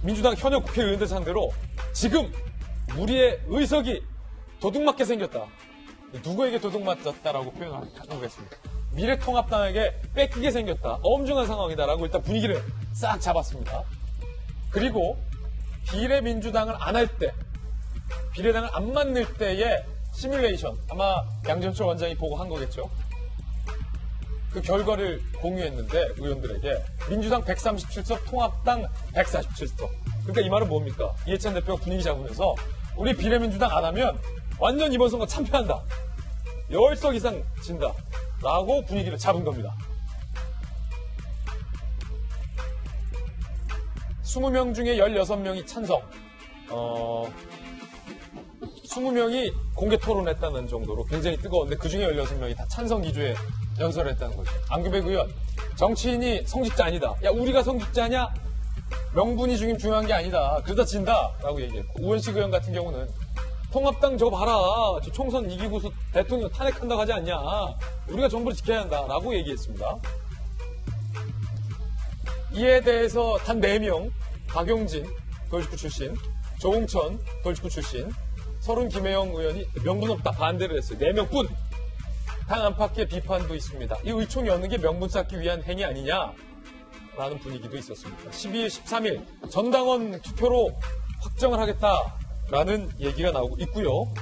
민주당 현역 국회의원들 상대로 지금 우리의 의석이 도둑맞게 생겼다. 누구에게 도둑맞았다라고 표현을 하겠습니다. 미래통합당에게 뺏기게 생겼다. 엄중한 상황이다라고 일단 분위기를 싹 잡았습니다. 그리고 비례민주당을 안 할 때, 비례당을 안 만들 때의 시뮬레이션, 아마 양정철 원장이 보고 한 거겠죠. 그 결과를 공유했는데 의원들에게 민주당 137석, 통합당 147석. 그러니까 이 말은 뭡니까? 이해찬 대표가 분위기 잡으면서 우리 비례민주당 안 하면 완전 이번 선거 참패한다. 10석 이상 진다. 라고 분위기를 잡은 겁니다. 20명 중에 16명이 찬성. 20명이 공개 토론했다는 정도로 굉장히 뜨거운데 그중에 16명이 다 찬성 기조에 연설했다는 거죠. 안규백 의원, 정치인이 성직자 아니다. 야, 우리가 성직자냐? 명분이 중요한 게 아니다. 그러다 진다. 라고 얘기했고. 우원식 의원 같은 경우는 통합당 저거 봐라. 저 총선 이기고서 대통령 탄핵한다고 하지 않냐. 우리가 정부를 지켜야 한다. 라고 얘기했습니다. 이에 대해서 단 4명, 박용진, 서울시구 출신, 조홍천, 서울시구 출신, 서른 김혜영 의원이 명분 없다. 반대를 했어요. 4명뿐. 당 안팎의 비판도 있습니다. 이 의총이 여는 게 명분 쌓기 위한 행위 아니냐? 라는 분위기도 있었습니다. 12일, 13일 전당원 투표로 확정을 하겠다라는 얘기가 나오고 있고요.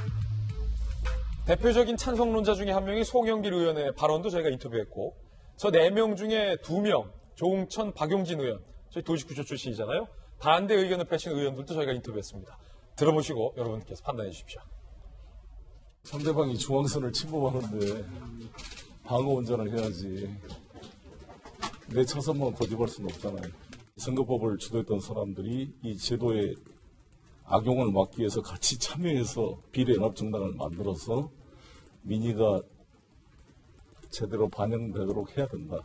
대표적인 찬성론자 중에 한 명이 송영길 의원의 발언도 저희가 인터뷰했고, 저 4명 중에 2명, 조홍천, 박용진 의원, 저희 도시구조 출신이잖아요. 반대 의견을 펼친 의원들도 저희가 인터뷰했습니다. 들어보시고 여러분께서 판단해 주십시오. 상대방이 중앙선을 침범하는데 방어 운전을 해야지. 내 차선만 고집할 수는 없잖아요. 선거법을 주도했던 사람들이 이 제도의 악용을 막기 위해서 같이 참여해서 비례연합정당을 만들어서 민의가 제대로 반영되도록 해야 된다.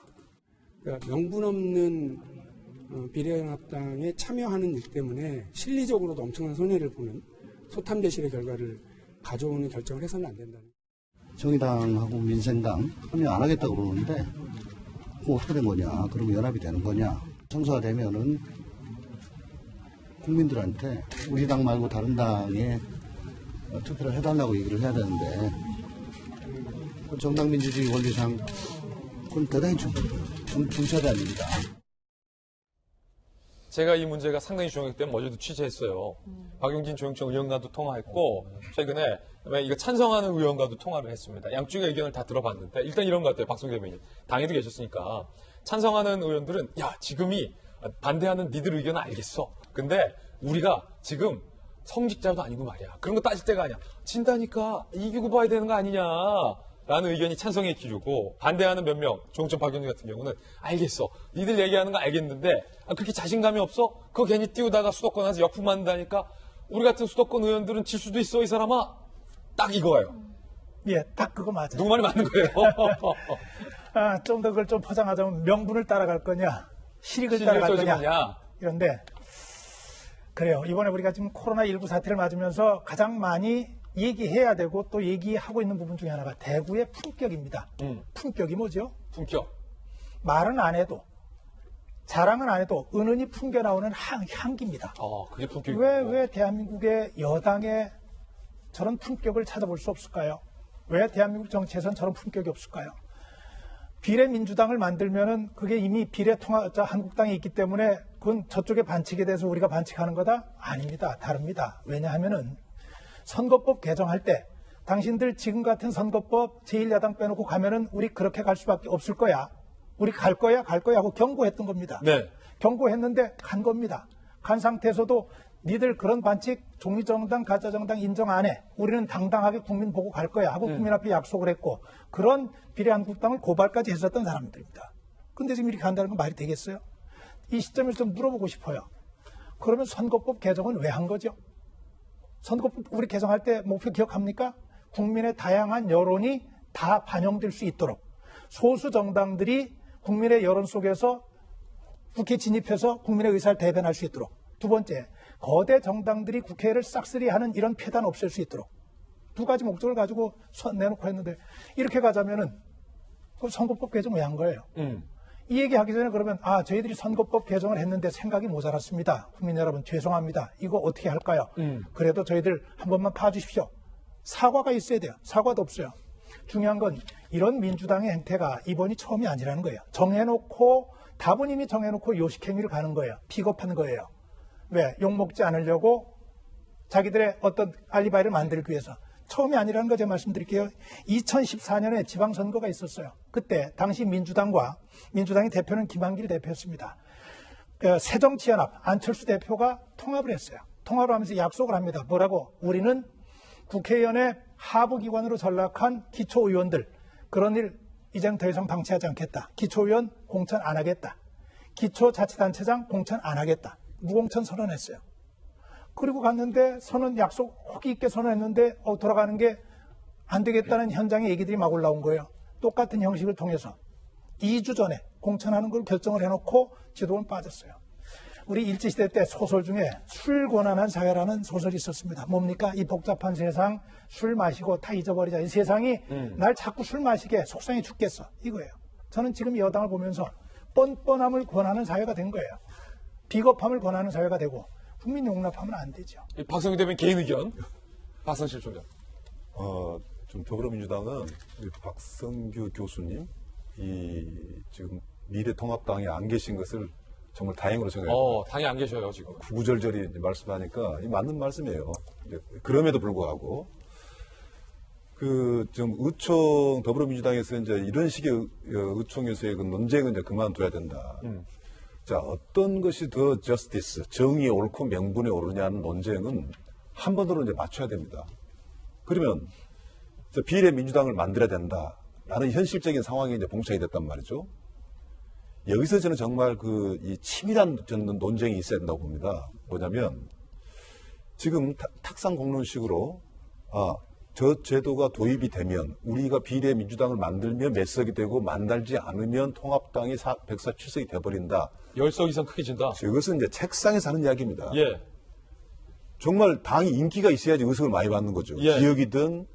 그러니까 명분 없는 비례연합당에 참여하는 일 때문에 실리적으로도 엄청난 손해를 보는 소탐대실의 결과를 가져오는 결정을 해서는 안 된다. 정의당하고 민생당 참여 안 하겠다고 그러는데 그거 어떻게 된 거냐? 그러면 연합이 되는 거냐? 청소가 되면은 국민들한테 우리 당 말고 다른 당에 투표를 해달라고 얘기를 해야 되는데 정당민주주의 원리상 그건 대단히 중차대 아닙니다. 제가 이 문제가 상당히 중요하기 때문에 어제도 취재했어요. 박용진, 조영천 의원과도 통화했고 최근에 이거 찬성하는 의원과도 통화를 했습니다. 양쪽의 의견을 다 들어봤는데 일단 이런 것 같아요. 박성대 의원님. 당에도 계셨으니까. 찬성하는 의원들은 야, 지금이 반대하는 니들 의견은 알겠어. 근데 우리가 지금 성직자도 아니고 말이야. 그런 거 따질 때가 아니야. 진다니까 이기고 봐야 되는 거 아니냐. 라는 의견이 찬성의 기류고 반대하는 몇 명, 조홍천 박용진 같은 경우는 알겠어. 니들 얘기하는 거 알겠는데 그렇게 자신감이 없어? 그거 괜히 띄우다가 수도권 와서 역풍 맞는다니까 우리 같은 수도권 의원들은 질 수도 있어 이 사람아. 딱 이거예요. 예, 딱 그거 맞아요. 누구 말이 맞는 거예요. 좀 더 그걸 좀 포장하자면 명분을 따라갈 거냐, 실익을 따라갈 거냐. 이런데 그래요. 이번에 우리가 지금 코로나19 사태를 맞으면서 가장 많이 얘기해야 되고 또 얘기하고 있는 부분 중에 하나가 대구의 품격입니다. 품격이 뭐죠? 품격. 말은 안 해도 자랑은 안 해도 은은히 풍겨 나오는 향기입니다. 그게 품격이에요. 왜 대한민국의 여당에 저런 품격을 찾아볼 수 없을까요? 왜 대한민국 정치에선 저런 품격이 없을까요? 비례민주당을 만들면은 그게 이미 한국당에 있기 때문에 그건 저쪽의 반칙에 대해서 우리가 반칙하는 거다? 아닙니다. 다릅니다. 왜냐하면은 선거법 개정할 때 당신들 지금 같은 선거법 제1야당 빼놓고 가면은 우리 그렇게 갈 수밖에 없을 거야. 우리 갈 거야 하고 경고했던 겁니다. 네. 경고했는데 간 겁니다. 간 상태에서도 니들 그런 반칙 종이정당 가짜정당 인정 안 해. 우리는 당당하게 국민 보고 갈 거야 하고 국민 앞에 약속을 했고 그런 비례한국당을 고발까지 했었던 사람들입니다. 근데 지금 이렇게 한다는 건 말이 되겠어요? 이 시점에서 좀 물어보고 싶어요. 그러면 선거법 개정은 왜 한 거죠? 선거법 우리 개정할 때 목표 기억합니까? 국민의 다양한 여론이 다 반영될 수 있도록 소수 정당들이 국민의 여론 속에서 국회 진입해서 국민의 의사를 대변할 수 있도록. 두 번째, 거대 정당들이 국회를 싹쓸이하는 이런 폐단 없앨 수 있도록. 두 가지 목적을 가지고 내놓고 했는데 이렇게 가자면은 그 선거법 개정 왜 한 거예요? 이 얘기하기 전에 그러면 저희들이 선거법 개정을 했는데 생각이 모자랐습니다. 국민 여러분 죄송합니다. 이거 어떻게 할까요? 그래도 저희들 한 번만 봐주십시오. 사과가 있어야 돼요. 사과도 없어요. 중요한 건 이런 민주당의 행태가 이번이 처음이 아니라는 거예요. 답은 이미 정해놓고 요식행위를 가는 거예요. 비겁한 거예요. 왜? 욕먹지 않으려고 자기들의 어떤 알리바이를 만들기 위해서. 처음이 아니라는 거 제가 말씀드릴게요. 2014년에 지방선거가 있었어요. 그때 당시 민주당의 대표는 김한길 대표였습니다. 새정치연합 안철수 대표가 통합을 했어요. 통합을 하면서 약속을 합니다. 뭐라고? 우리는 국회의원의 하부기관으로 전락한 기초의원들 그런 일 이제는 더 이상 방치하지 않겠다. 기초의원 공천 안 하겠다. 기초자치단체장 공천 안 하겠다. 무공천 선언했어요. 그리고 갔는데 약속 호기 있게 선언했는데 돌아가는 게 안 되겠다는 현장의 얘기들이 막 올라온 거예요. 똑같은 형식을 통해서 2주 전에 공천하는 걸 결정을 해놓고 지도부는 빠졌어요. 우리 일제시대 때 소설 중에 술 권한한 사회라는 소설이 있었습니다. 뭡니까? 이 복잡한 세상 술 마시고 다 잊어버리자. 이 세상이 날 자꾸 술 마시게 속상해 죽겠어. 이거예요. 저는 지금 여당을 보면서 뻔뻔함을 권하는 사회가 된 거예요. 비겁함을 권하는 사회가 되고 국민 용납하면 안 되죠. 박성규 대변인 개인 의견. 박성실 총장. 좀 더불어민주당은 박성규 교수님 지금 미래통합당에 안 계신 것을 정말 다행으로 생각합니다. 당이 안 계셔요 지금. 구구절절히 이제 말씀하니까 맞는 말씀이에요. 그럼에도 불구하고 좀 더불어민주당에서 이제 이런 식의 의총에서의 그 논쟁은 이제 그만둬야 된다. 자, 어떤 것이 더 저스티스, 정의에 옳고 명분에 오르냐는 논쟁은 한 번으로 이제 맞춰야 됩니다. 그러면 비례 민주당을 만들어야 된다라는 현실적인 상황에 이제 봉착이 됐단 말이죠. 여기서 저는 정말 이 치밀한 논쟁이 있어야 된다고 봅니다. 뭐냐면 지금 탁상 공론식으로 저 제도가 도입이 되면 우리가 비례 민주당을 만들면 몇 석이 되고 만들지 않으면 통합당이 147석이 돼버린다. 10석 이상 크게 진다. 이것은 이제 책상에서 하는 이야기입니다. 예. 정말 당이 인기가 있어야지 의석을 많이 받는 거죠. 예. 지역이든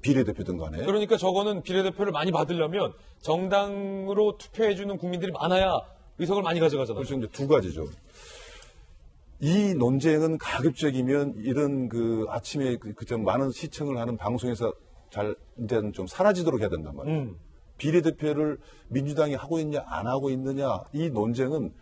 비례대표든 간에. 그러니까 저거는 비례대표를 많이 받으려면 정당으로 투표해주는 국민들이 많아야 의석을 많이 가져가잖아요. 그래서 이제 두 가지죠. 이 논쟁은 가급적이면 이런 아침에 좀 많은 시청을 하는 방송에서 이제는 좀 사라지도록 해야 된단 말이에요. 비례대표를 민주당이 하고 있냐 안 하고 있느냐 이 논쟁은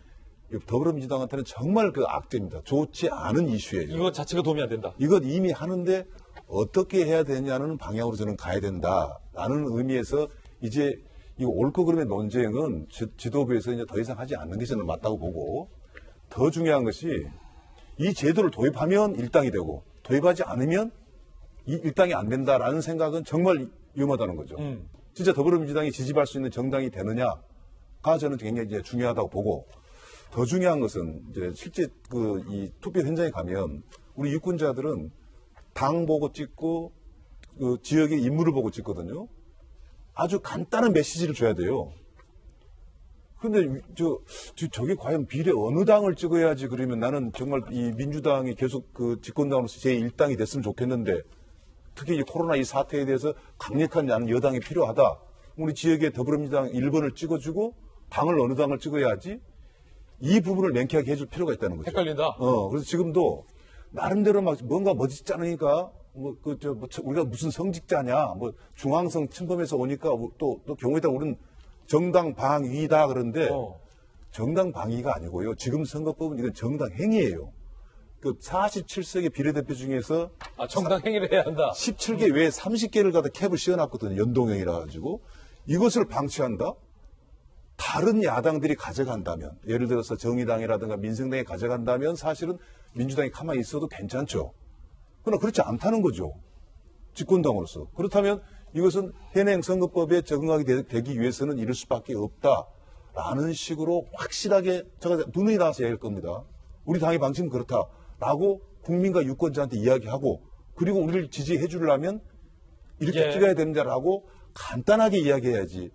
더불어민주당한테는 정말 악재입니다. 좋지 않은 이슈예요. 이거 자체가 도움이 안 된다. 이것 이미 하는데 어떻게 해야 되냐는 방향으로 저는 가야 된다라는 의미에서 이제 이 옳고 그름의 논쟁은 지도부에서 이제 더 이상 하지 않는 게 저는 맞다고 보고 더 중요한 것이 이 제도를 도입하면 일당이 되고 도입하지 않으면 이 일당이 안 된다라는 생각은 정말 위험하다는 거죠. 진짜 더불어민주당이 지지할 수 있는 정당이 되느냐가 저는 굉장히 이제 중요하다고 보고 더 중요한 것은 이제 실제 이 투표 현장에 가면 우리 유권자들은 당 보고 찍고 지역의 인물을 보고 찍거든요. 아주 간단한 메시지를 줘야 돼요. 근데 저게 과연 비례 어느 당을 찍어야지 그러면 나는 정말 이 민주당이 계속 집권당으로서 제1당이 됐으면 좋겠는데 특히 이 코로나 이 사태에 대해서 강력한 나는 여당이 필요하다. 우리 지역에 더불어민주당 1번을 찍어주고 당을 어느 당을 찍어야지 이 부분을 명쾌하게 해줄 필요가 있다는 거죠. 헷갈린다. 그래서 지금도 나름대로 막 뭔가 멋지지 않으니까 우리가 무슨 성직자냐 중앙성 침범해서 오니까 또 경우에 따라 우리는 정당 방위다 그런데 정당 방위가 아니고요. 지금 선거법은 이건 정당 행위예요. 47석의 비례대표 중에서 정당 행위를 해야 한다. 17개 외에 30개를 갖다 캡을 씌워놨거든요. 연동형이라 가지고 이것을 방치한다? 다른 야당들이 가져간다면 예를 들어서 정의당이라든가 민생당이 가져간다면 사실은 민주당이 가만히 있어도 괜찮죠. 그러나 그렇지 않다는 거죠. 집권당으로서. 그렇다면 이것은 현행 선거법에 적응하게 되기 위해서는 이럴 수밖에 없다라는 식으로 확실하게 제가 눈이 나와서 얘기할 겁니다. 우리 당의 방침은 그렇다라고 국민과 유권자한테 이야기하고 그리고 우리를 지지해 주려면 이렇게 찍어야 된다라고 간단하게 이야기해야지.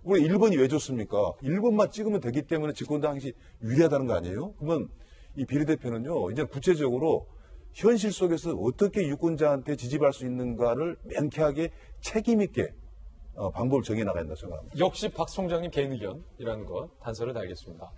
우리 1번이 왜 좋습니까? 1번만 찍으면 되기 때문에 집권당이 유리하다는 거 아니에요? 그러면 이 비례대표는요, 이제 구체적으로 현실 속에서 어떻게 유권자한테 지지할 수 있는가를 명쾌하게 책임있게 방법을 정해 나가야 된다고 생각합니다. 역시 박 총장님 개인 의견이라는 거 단서를 달겠습니다.